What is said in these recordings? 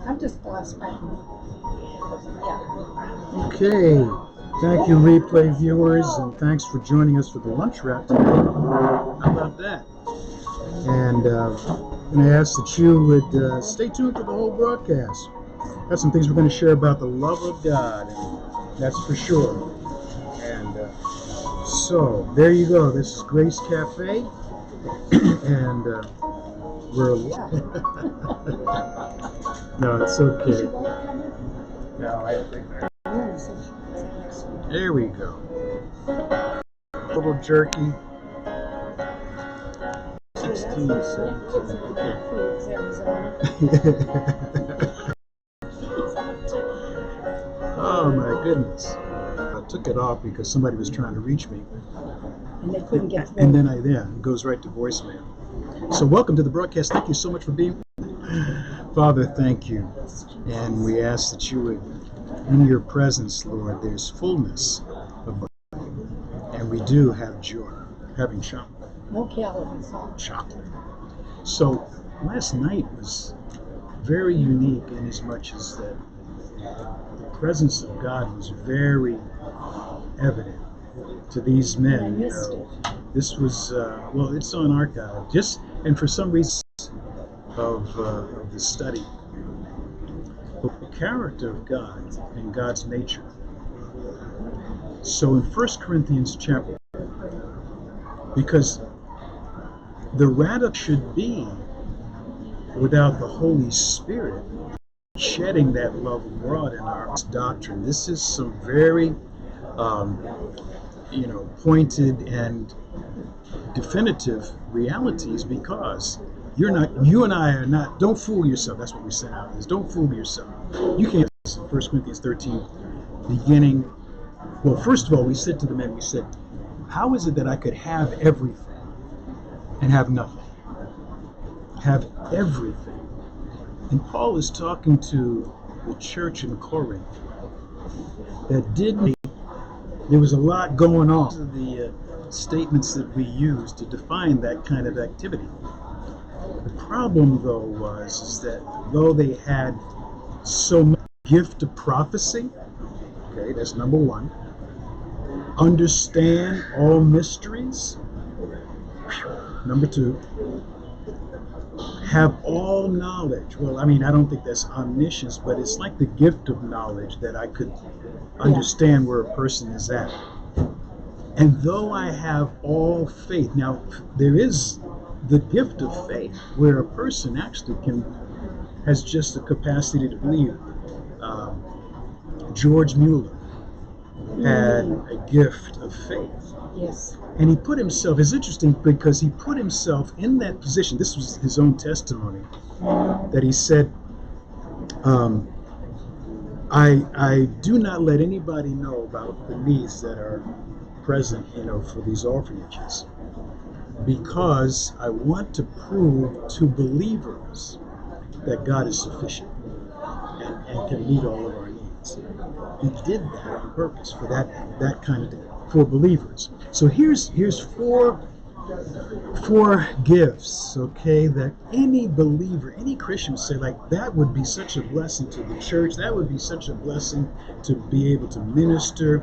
I'm just blessed by him. Yeah. Okay, thank you, replay viewers, and thanks for joining us for the lunch wrap today. How about that? And I'm going to ask that you would stay tuned for the whole broadcast. Got some things we're going to share about the love of God, and that's for sure. And so there you go. This is Grace Cafe, and we're no, it's okay. No, I think there we go. A little jerky. 16, 17. Oh my goodness. I took it off because somebody was trying to reach me. And they couldn't get through. And then it goes right to voicemail. So welcome to the broadcast. Thank you so much for being Father, thank you. And we ask that you would, in your presence, Lord, there's fullness of joy. And we do have joy, having chocolate. No calories. Chocolate. So last night was very unique in as much as that the presence of God was very evident to these men. You know, this was well, it's on archive. And for some reason of the study, the character of God and God's nature. So in 1 Corinthians chapter, because the radical should be without the Holy Spirit shedding that love abroad in our doctrine. This is some very pointed and definitive realities, because you and I are not, don't fool yourself. That's what we say out is, don't fool yourself. You can't, in 1 Corinthians 13, beginning, well, first of all, we said to the men, we said, how is it that I could have everything and have nothing? Have everything. And Paul is talking to the church in Corinth that there was a lot going on. The statements that we use to define that kind of activity. The problem, though, was that though they had so much gift of prophecy, okay, that's number one, understand all mysteries, number two, have all knowledge. Well, I mean, I don't think that's omniscience, but it's like the gift of knowledge that I could understand where a person is at. And though I have all faith, now there is the gift of faith where a person actually has just the capacity to believe. George Mueller had a gift of faith. Yes. And he put himself, it's interesting because he put himself in that position. This was his own testimony, that he said, I do not let anybody know about the needs that are present, for these orphanages, because I want to prove to believers that God is sufficient and can meet all of our needs. He did that on purpose for that kind of thing, for believers. So here's four gifts, okay, that any believer, any Christian would say, like, that would be such a blessing to the church, that would be such a blessing to be able to minister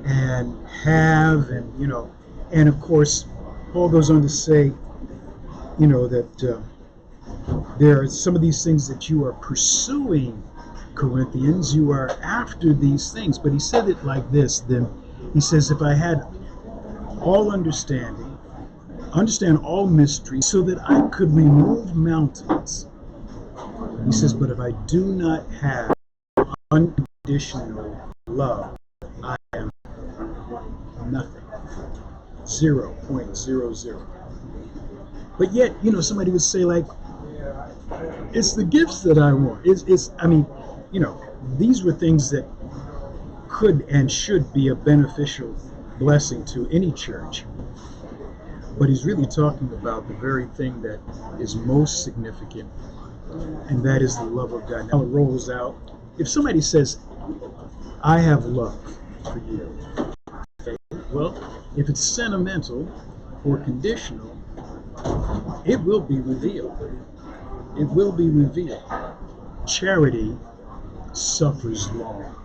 and have, and of course, Paul goes on to say, that there are some of these things that you are pursuing, Corinthians, you are after these things. But he said it like this, then he says, if I had all understand all mysteries, so that I could remove mountains. He says, but if I do not have unconditional love, I am nothing. 0.00. But yet, somebody would say, like, it's the gifts that I want. These were things that could and should be a beneficial blessing to any church. But he's really talking about the very thing that is most significant, and that is the love of God. Now it rolls out. If somebody says, I have love for you, okay, well, if it's sentimental or conditional, it will be revealed. It will be revealed. charity suffers long.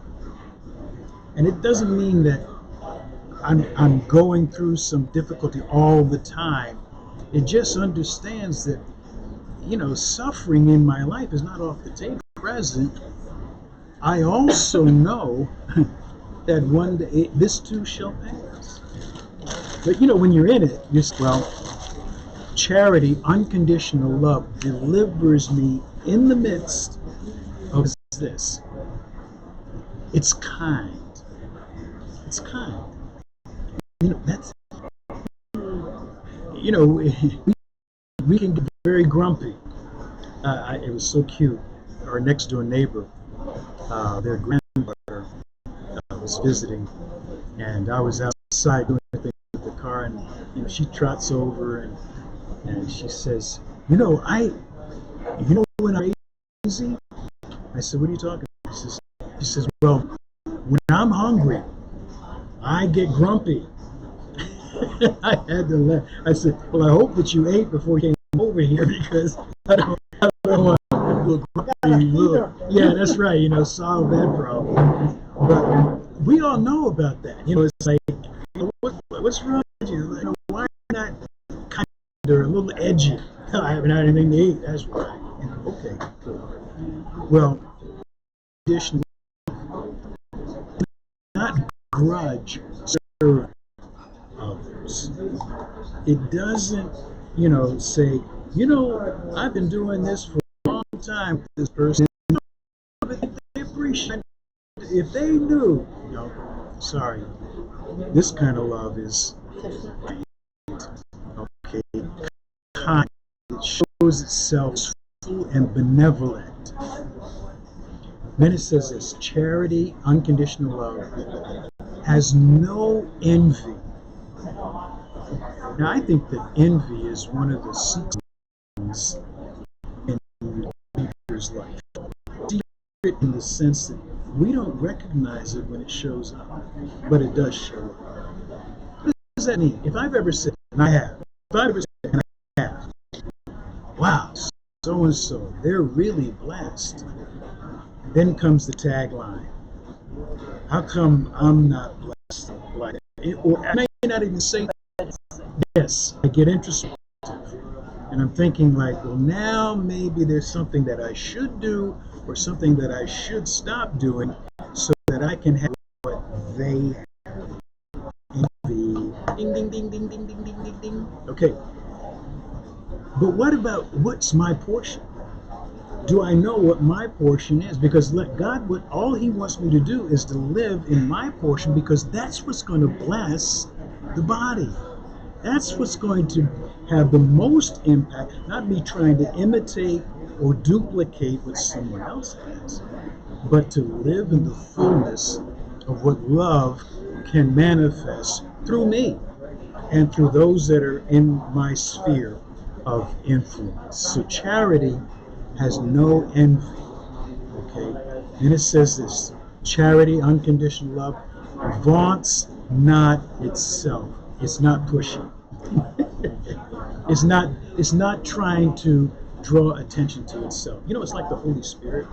And it doesn't mean that I'm going through some difficulty all the time. It just understands that, suffering in my life is not off the table. Present, I also know that one day this too shall pass. But when you're in it, charity, unconditional love, delivers me in the midst of this. It's kind. It's kind. That's, we can get very grumpy. It was so cute. Our next door neighbor, their granddaughter was visiting, and I was outside doing things with the car, and she trots over and she says, when I'm crazy, I said, what are you talking about? She says, well, when I'm hungry, I get grumpy. I had to laugh. I said, well, I hope that you ate before you came over here, because I don't want to look grumpy. Yeah, that's right. Solve that problem. But we all know about that. It's like, what's wrong with you? Why are you not kind or a little edgy? I haven't had anything to eat. That's right. Okay, cool. Well, additionally, not grudge serve others. It doesn't, say, I've been doing this for a long time with this person. But they appreciate it. If they knew, sorry, this kind of love is okay, kind. It shows itself full and benevolent. Then it says this: charity, unconditional love, has no envy. Now, I think that envy is one of the secrets in the believer's life. Secret in the sense that we don't recognize it when it shows up, but it does show up. What does that mean? If I've ever said, and I have, wow, so and so, they're really blessed. Then comes the tagline: how come I'm not blessed like it? Or I may not even say that. Yes, I get introspective, and I'm thinking like, well, now maybe there's something that I should do or something that I should stop doing so that I can have what they have. Envy. Ding, ding, ding, ding, ding, ding, ding, ding, ding. Okay. But what about what's my portion? Do I know what my portion is? Because all He wants me to do is to live in my portion, because that's what's going to bless the body. That's what's going to have the most impact, not me trying to imitate or duplicate what someone else has, but to live in the fullness of what love can manifest through me and through those that are in my sphere of influence. So charity has no envy. Okay? And it says this: charity, unconditional love, vaunts not itself. It's not pushing. It's not trying to draw attention to itself. It's like the Holy Spirit.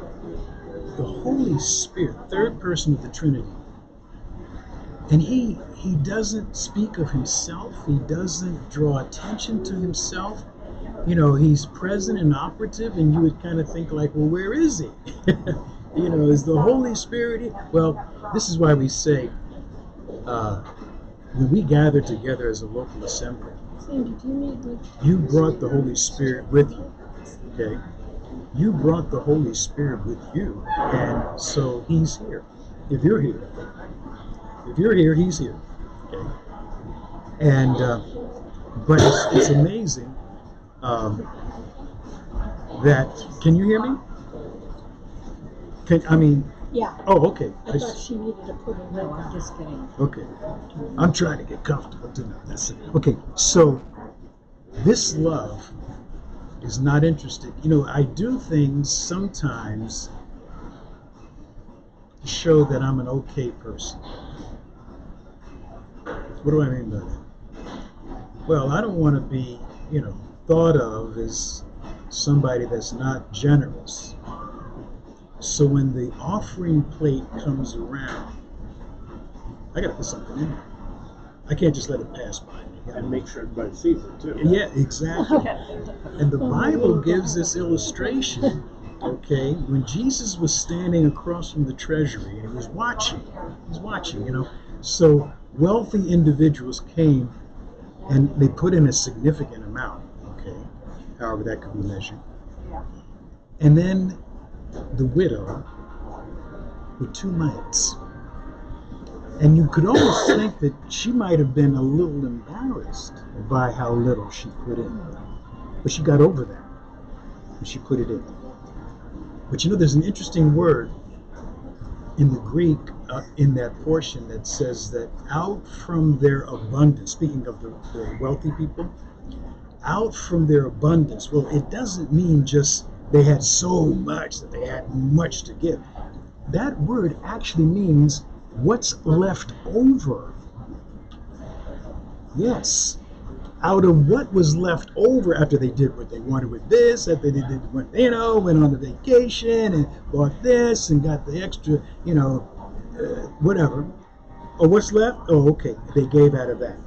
The Holy Spirit, third person of the Trinity. And he doesn't speak of himself. He doesn't draw attention to himself. He's present and operative, and you would kind of think like, well, where is he? Is the Holy Spirit here? Well, this is why we say, when we gather together as a local assembly, you brought the Holy Spirit with you, okay? You brought the Holy Spirit with you, and so He's here. If you're here, He's here, okay? And, but it's amazing that, can you hear me? Yeah. Oh, okay. I thought she needed to put it in. I'm just kidding. Okay. I'm trying to get comfortable tonight. That's it. Okay. So this love is not interested. I do things sometimes to show that I'm an okay person. What do I mean by that? Well, I don't want to be, thought of as somebody that's not generous. So when the offering plate comes around, I got to put something in there. I can't just let it pass by me. And make sure everybody sees it too. Yeah, exactly. And the Bible gives this illustration, okay, when Jesus was standing across from the treasury and he was watching, So wealthy individuals came and they put in a significant amount, okay, however that could be measured. And then the widow with 2 mites. And you could almost think that she might have been a little embarrassed by how little she put in. But she got over that. And she put it in. But there's an interesting word in the Greek in that portion that says that out from their abundance, speaking of the wealthy people, out from their abundance. Well, it doesn't mean just they had so much that they had much to give. That word actually means what's left over. Yes. Out of what was left over after they did what they wanted with this, after they did, went on a vacation and bought this and got the extra, whatever. Oh, what's left? Oh, okay. They gave out of that.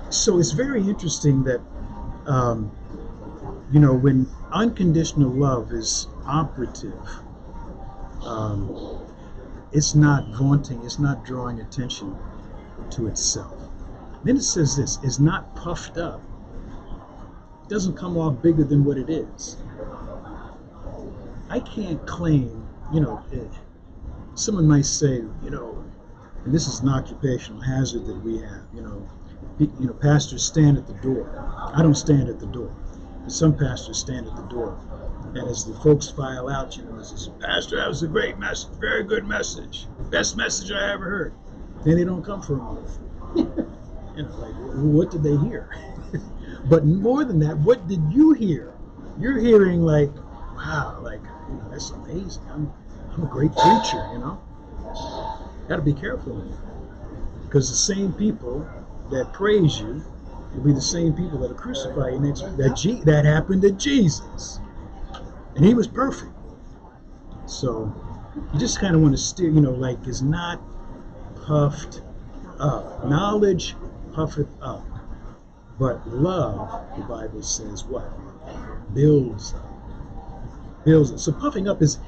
So it's very interesting that, when unconditional love is operative, it's not vaunting, it's not drawing attention to itself. Then it says this, is not puffed up. It doesn't come off bigger than what it is. I can't claim, someone might say, and this is an occupational hazard that we have, pastors stand at the door. I don't stand at the door, but some pastors stand at the door. And as the folks file out, it says, Pastor, that was a great message, very good message, best message I ever heard. Then they don't come for a month. What did they hear? But more than that, what did you hear? You're hearing wow, that's amazing. I'm a great preacher, Got to be careful, because the same people that praise you will be the same people that will crucify you next week. That happened to Jesus. And he was perfect. So you just kind of want to steer, is not puffed up. Knowledge puffeth up. But love, the Bible says, what? Builds up. Builds up. So puffing up is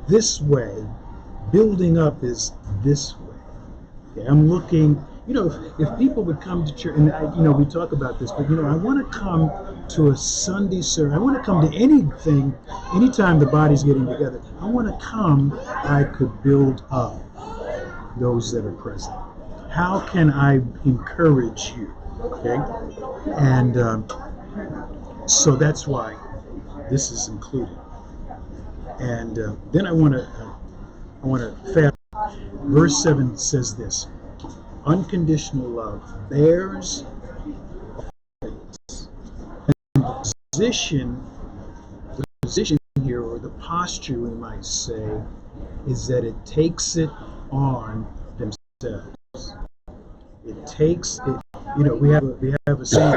this way. Building up is this way. Okay, I'm looking, if people would come to church, and we talk about this, but I want to come to a Sunday service. I want to come to anything, anytime the body's getting together. I want to come, I could build up those that are present. How can I encourage you? Okay, and so that's why this is included. And then I want to fast. Verse 7 says this: unconditional love bears offense. And the position here, or the posture we might say, is that it takes it on themselves. It takes it. We have a saying,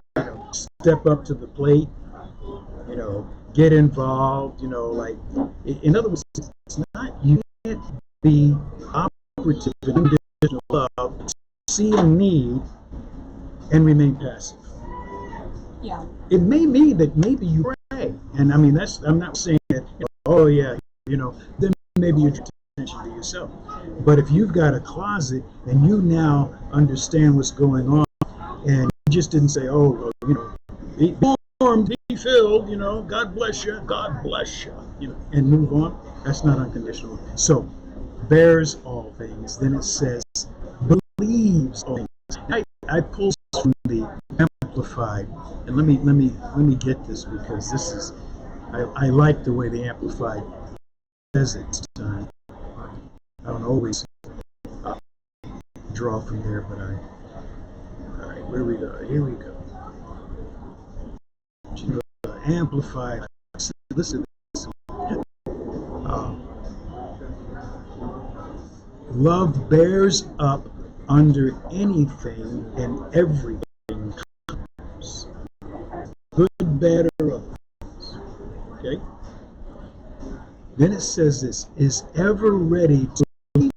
step up to the plate. Get involved. In other words, it's not, you can't be operative in unconditional love, see a need, and remain passive. Yeah. It may mean that maybe you pray, and I'm not saying that. Then maybe you draw attention to yourself. But if you've got a closet and you now understand what's going on, and you just didn't say, be formed, be filled, God bless you, and move on. That's not unconditional. So, bears all things. Then it says, believes all things. I pull from the Amplified, and let me get this, because this is, I like the way the Amplified says it. I don't always draw from there, but all right, where we go? Here we go. Amplified. Listen. Love bears up under anything and everything comes. Good, bad, or otherwise. Okay? Then it says this, is ever ready to believe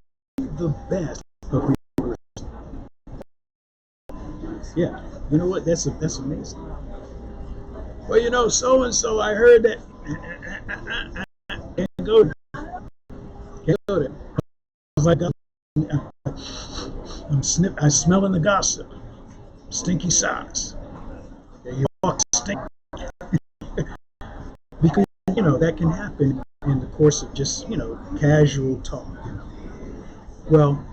the best of people. Yeah, you know what? That's amazing. Well, you know, so and so, I heard that. Can't go there. Can't go there. I was like, I'm smelling the gossip. Stinky socks. Yeah, you walk stink. Because, you know, that can happen in the course of just, you know, casual talk. You know. Well,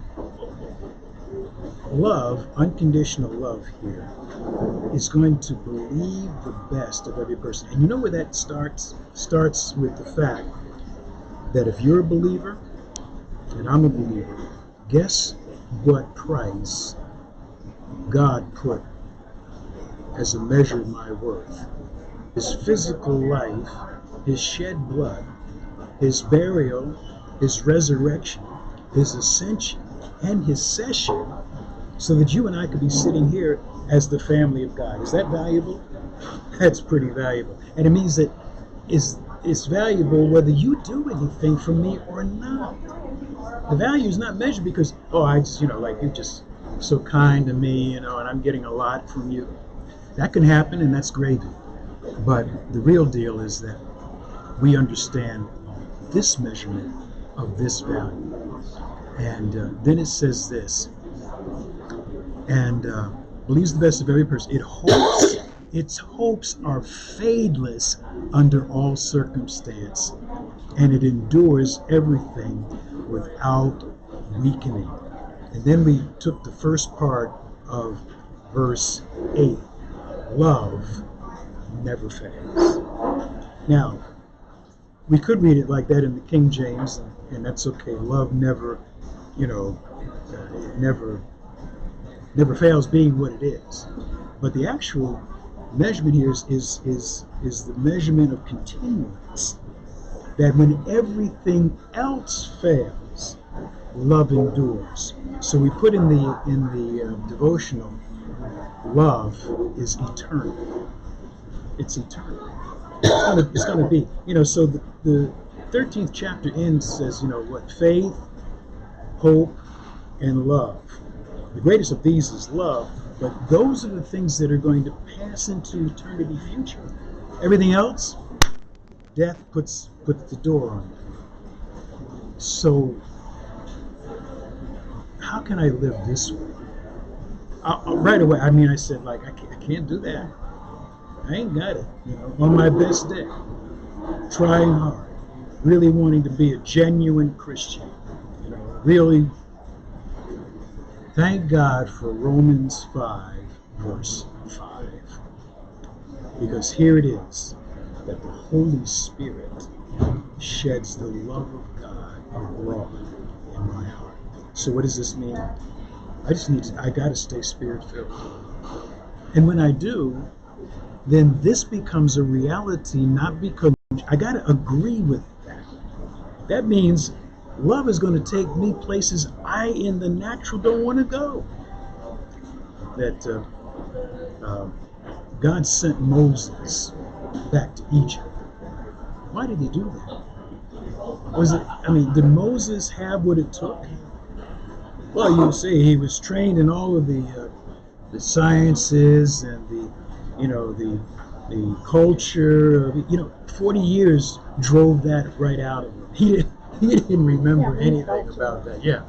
love, unconditional love here, is going to believe the best of every person. And you know where that starts? Starts with the fact that if you're a believer and I'm a believer, guess what price God put as a measure of my worth? His physical life, his shed blood, his burial, his resurrection, his ascension, and his session, so that you and I could be sitting here as the family of God. Is that valuable? That's pretty valuable. And it means that it's valuable whether you do anything for me or not. The value is not measured because, oh, I just, you know, like you're just so kind to me, you know, and I'm getting a lot from you. That can happen, and that's gravy. But the real deal is that we understand this measurement of this value. And then it says this, and believes the best of every person. Its hopes are fadeless under all circumstance, and it endures everything without weakening. And then we took the first part of verse 8, love never fails. Now, we could read it like that in the King James, and that's okay. Love never, you know, it never fails being what it is. But the actual measurement here is the measurement of continuance. That when everything else fails, love endures. So we put in the devotional, love is eternal. It's eternal. It's going to be, you know. So the 13th chapter ends, says, you know what, faith, hope, and love. The greatest of these is love, but those are the things that are going to pass into eternity future. Everything else, death puts the door on it. So how can I live this way? Right away, I mean, I said, like, I can't do that. I ain't got it, you know, on my best day, trying hard, really wanting to be a genuine Christian, you know, really. Thank God for Romans 5, verse 5, because here it is, that the Holy Spirit sheds the love of God abroad in my heart. So what does this mean? I got to stay Spirit-filled. And when I do, then this becomes a reality, not because I got to agree with that. That means love is going to take me places I, in the natural, don't want to go. That God sent Moses back to Egypt. Why did he do that? Did Moses have what it took? Well, you say he was trained in all of the sciences and the culture. 40 years drove that right out of him. He didn't remember anything about that. Yeah,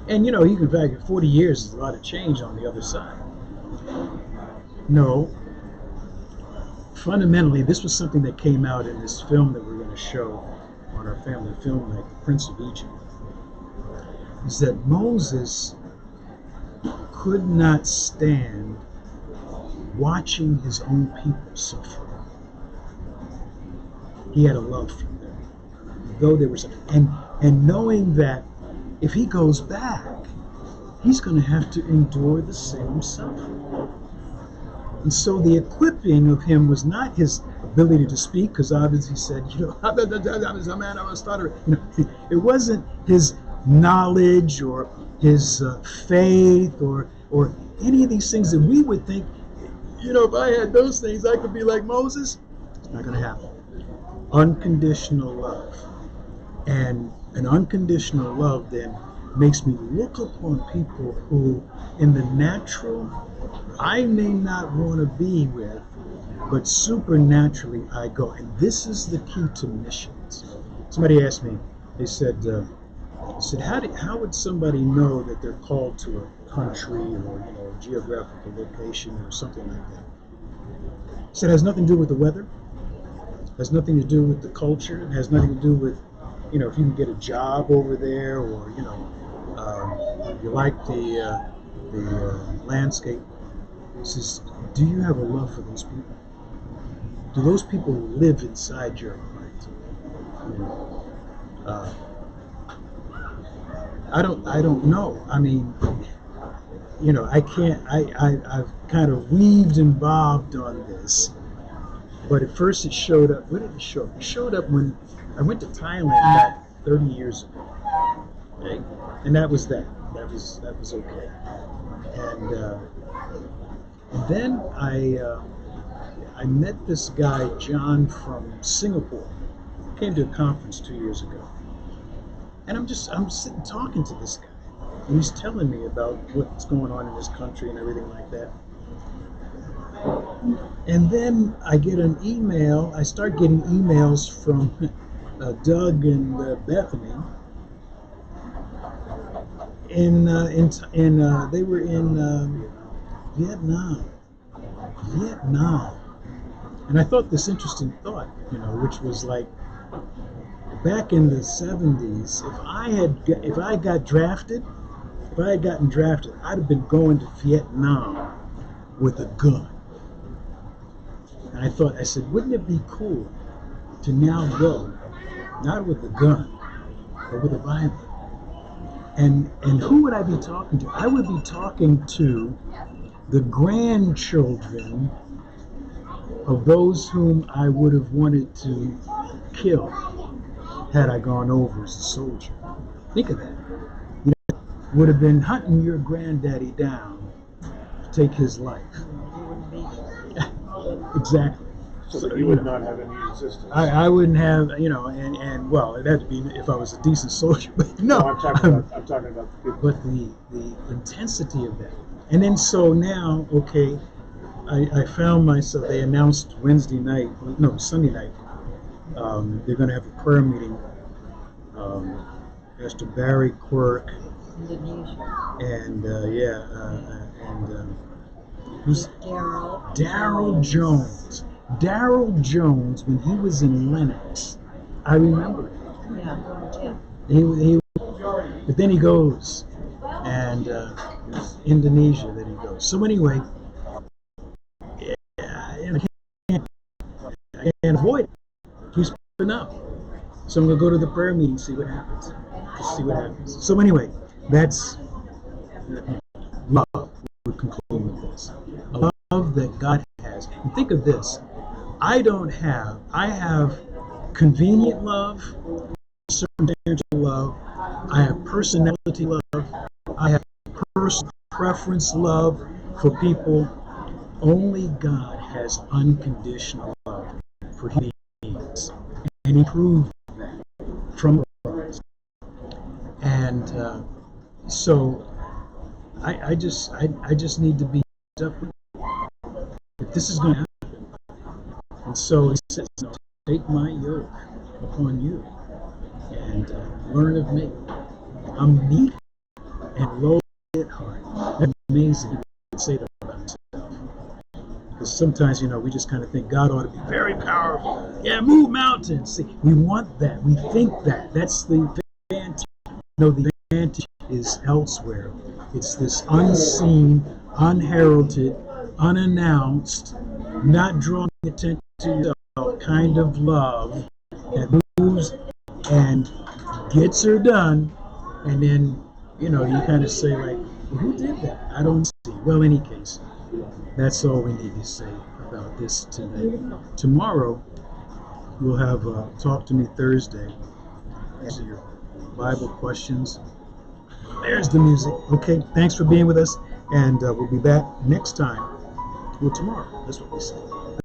you can figure 40 years is a lot of change on the other side. No. Fundamentally, this was something that came out in this film that we're going to show on our family film night, The Prince of Egypt, is that Moses could not stand watching his own people suffer. He had a love for them, though there was and knowing that if he goes back, he's going to have to endure the same suffering. And so the equipping of him was not his ability to speak, because obviously he said, I'm a man, I'm a stutterer. It wasn't his knowledge or his faith or any of these things that we would think, if I had those things, I could be like Moses. It's not going to happen. unconditional love. And an unconditional love then makes me look upon people who, in the natural, I may not want to be with, but supernaturally I go. And this is the key to missions. Somebody asked me, they said, how would somebody know that they're called to a country or a geographical location or something like that? I said, it has nothing to do with the weather, has nothing to do with the culture, it has nothing to do with, if you can get a job over there, or you like the landscape. It says, do you have a love for those people? Do those people live inside your heart? I don't know. I mean, I can't. I've kind of weaved and bobbed on this, but at first it showed up. Where did it show up? It showed up when I went to Thailand back 30 years ago, okay? And that was that. That was okay. And then I met this guy John from Singapore. Came to a conference 2 years ago, and I'm sitting talking to this guy, and he's telling me about what's going on in his country and everything like that. And then I get an email. I start getting emails from Doug and Bethany. They were in Vietnam, and I thought this interesting thought, which was like, back in the 70s, if I had gotten drafted, I'd have been going to Vietnam with a gun. And I said, wouldn't it be cool to now go, not with a gun, but with a Bible? And who would I be talking to? I would be talking to the grandchildren of those whom I would have wanted to kill had I gone over as a soldier. Think of that. Would have been hunting your granddaddy down to take his life. Exactly. So you would not have any resistance. I wouldn't have, and well, it had to be if I was a decent soldier, but no. I'm talking about the people. But the intensity of that. And then so now, okay, I found myself, they announced Sunday night, they're going to have a prayer meeting. Pastor Barry Quirk, and who's Daryl Jones. Daryl Jones, when he was in Lennox, I remember it. Yeah. He but then he goes, and Indonesia that he goes. So anyway, I can't avoid it. He's popping up. So I'm going to go to the prayer meeting, see what happens. So anyway, that's love. We're concluding with this. A love that God has. And think of this. I have convenient love, circumstantial love, I have personality love, I have personal preference love for people. Only God has unconditional love for human beings. And he proved that from the cross. And so I just need to be up with if this is going to happen. And so he says, take my yoke upon you and learn of me. I'm meek and lowly at heart. That's amazing. He can say that about himself. Because sometimes, we just kind of think God ought to be very powerful. Yeah, move mountains. See, we want that. We think that. That's the advantage. No, the advantage is elsewhere. It's this unseen, unheralded, unannounced, not drawing attention to yourself kind of love that moves and gets her done. And then, you kind of say, like, well, who did that? I don't see. Well, in any case, that's all we need to say about this today. Tomorrow, we'll have Talk to Me Thursday. Answer your Bible questions. There's the music. Okay, thanks for being with us. And we'll be back next time. Well, tomorrow. That's what we say.